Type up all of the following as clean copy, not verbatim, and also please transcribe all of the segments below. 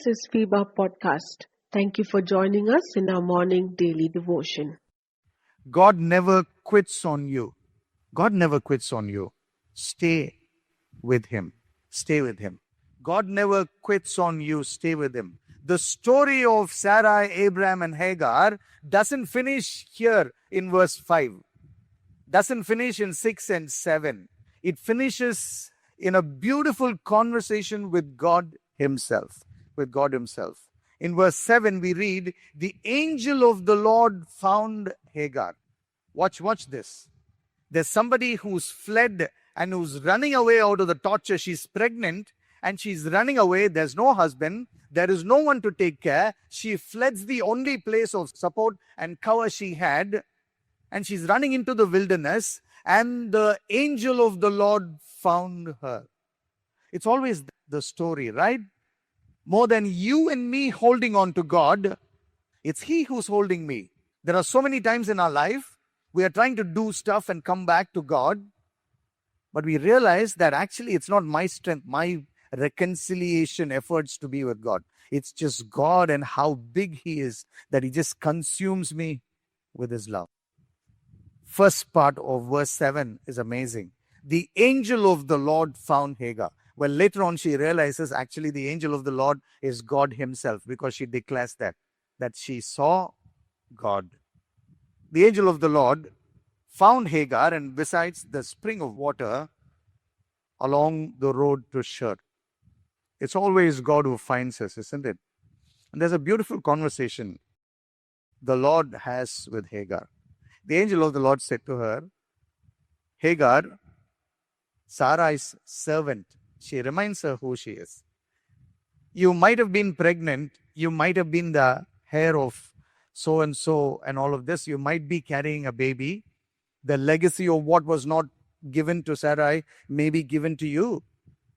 This is FIBA Podcast. Thank you for joining us in our morning daily devotion. God never quits on you. God never quits on you. Stay with Him. Stay with Him. God never quits on you. Stay with Him. The story of Sarai, Abraham, and Hagar doesn't finish here in verse 5. Doesn't finish in 6 and 7. It finishes in a beautiful conversation with God Himself. With God Himself. In verse 7, we read, the angel of the Lord found Hagar. Watch this. There's somebody who's fled and who's running away out of the torture. She's pregnant and she's running away. There's no husband. There is no one to take care. She fled the only place of support and cover she had. And she's running into the wilderness. And the angel of the Lord found her. It's always the story, right? More than you and me holding on to God, it's He who's holding me. There are so many times in our life, we are trying to do stuff and come back to God, but we realize that actually it's not my strength, my reconciliation efforts to be with God. It's just God and how big He is that He just consumes me with His love. First part of verse 7 is amazing. The angel of the Lord found Hagar. Well, later on she realizes actually the angel of the Lord is God Himself, because she declares that she saw God. The angel of the Lord found Hagar and besides the spring of water along the road to Shur. It's always God who finds us, isn't it? And there's a beautiful conversation the Lord has with Hagar. The angel of the Lord said to her, Hagar, Sarai's servant. She reminds her who she is. You might have been pregnant. You might have been the heir of so-and-so and all of this. You might be carrying a baby. The legacy of what was not given to Sarai may be given to you.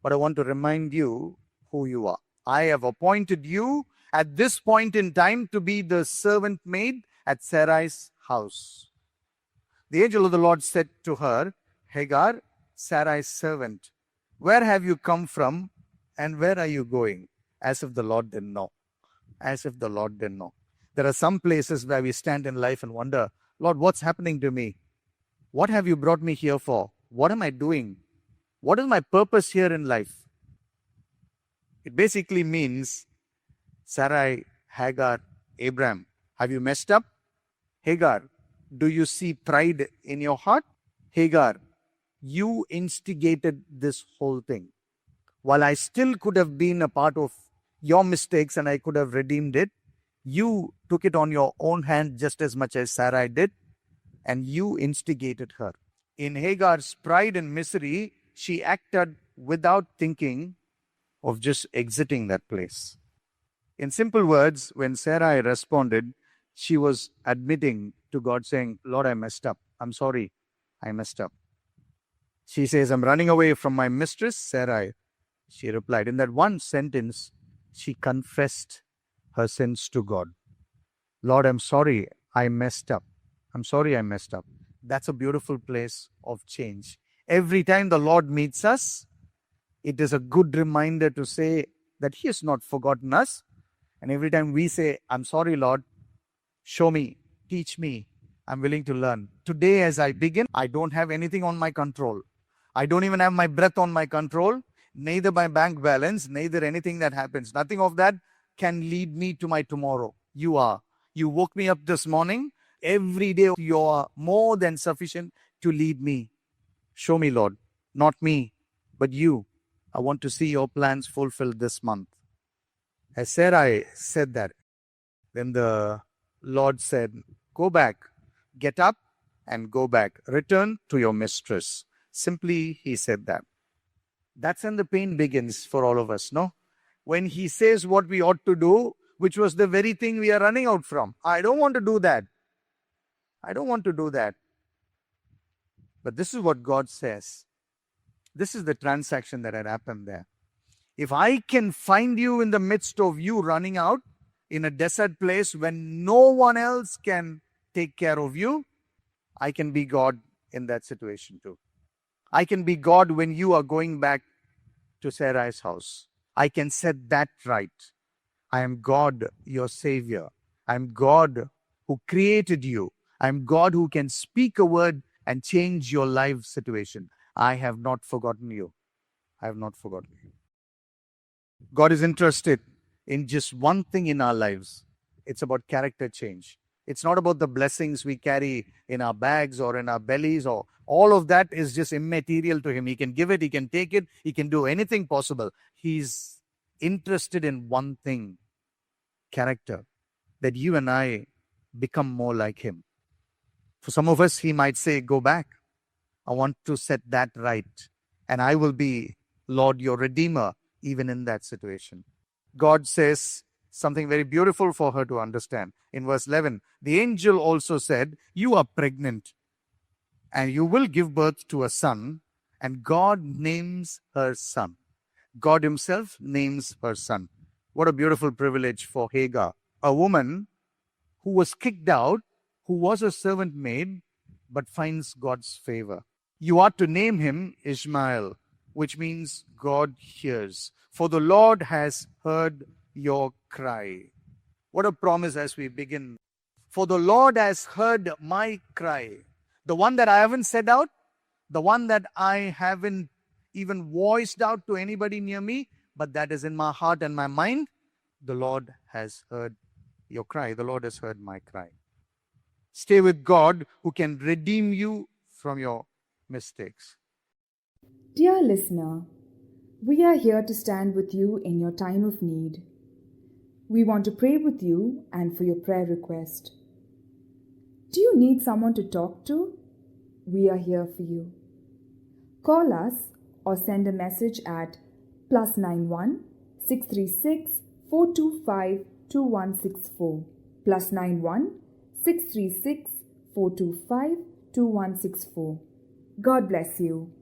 But I want to remind you who you are. I have appointed you at this point in time to be the servant maid at Sarai's house. The angel of the Lord said to her, Hagar, Sarai's servant, where have you come from and where are you going? As if the Lord didn't know. As if the Lord didn't know. There are some places where we stand in life and wonder, Lord, what's happening to me? What have you brought me here for? What am I doing? What is my purpose here in life? It basically means, Sarai, Hagar, Abraham, have you messed up? Hagar, do you see pride in your heart? Hagar, you instigated this whole thing. While I still could have been a part of your mistakes and I could have redeemed it, you took it on your own hand just as much as Sarai did, and you instigated her. In Hagar's pride and misery, she acted without thinking of just exiting that place. In simple words, when Sarai responded, she was admitting to God, saying, Lord, I messed up. I'm sorry, I messed up. She says, I'm running away from my mistress, Sarai. She replied. In that one sentence, she confessed her sins to God. Lord, I'm sorry, I messed up. I'm sorry, I messed up. That's a beautiful place of change. Every time the Lord meets us, it is a good reminder to say that He has not forgotten us. And every time we say, I'm sorry, Lord, show me, teach me, I'm willing to learn. Today, as I begin, I don't have anything on my control. I don't even have my breath on my control, neither my bank balance, neither anything that happens. Nothing of that can lead me to my tomorrow. You are. You woke me up this morning. Every day you are more than sufficient to lead me. Show me, Lord, not me, but you. I want to see your plans fulfilled this month. As Sarai said that, then the Lord said, go back, get up and go back. Return to your mistress. Simply, He said that. That's when the pain begins for all of us, no? When He says what we ought to do, which was the very thing we are running out from. I don't want to do that. I don't want to do that. But this is what God says. This is the transaction that had happened there. If I can find you in the midst of you running out in a desert place when no one else can take care of you, I can be God in that situation too. I can be God when you are going back to Sarai's house. I can set that right. I am God, your Savior. I am God who created you. I am God who can speak a word and change your life situation. I have not forgotten you. I have not forgotten you. God is interested in just one thing in our lives. It's about character change. It's not about the blessings we carry in our bags or in our bellies, or all of that is just immaterial to him. He can give it, he can take it, he can do anything possible. He's interested in one thing, character, that you and I become more like him. For some of us, he might say, go back. I want to set that right. And I will be, Lord, your Redeemer, even in that situation. God says something very beautiful for her to understand. In verse 11, the angel also said, you are pregnant and you will give birth to a son, and God names her son. God himself names her son. What a beautiful privilege for Hagar, a woman who was kicked out, who was a servant maid, but finds God's favor. You are to name him Ishmael, which means God hears. For the Lord has heard your cry. What a promise as we begin. For the Lord has heard my cry. The one that I haven't said out, the one that I haven't even voiced out to anybody near me, but that is in my heart and my mind. The Lord has heard your cry. The Lord has heard my cry. Stay with God who can redeem you from your mistakes. Dear listener, we are here to stand with you in your time of need. We want to pray with you and for your prayer request. Do you need someone to talk to? We are here for you. Call us or send a message at +91 636 425 2164. +91 636 425 2164. God bless you.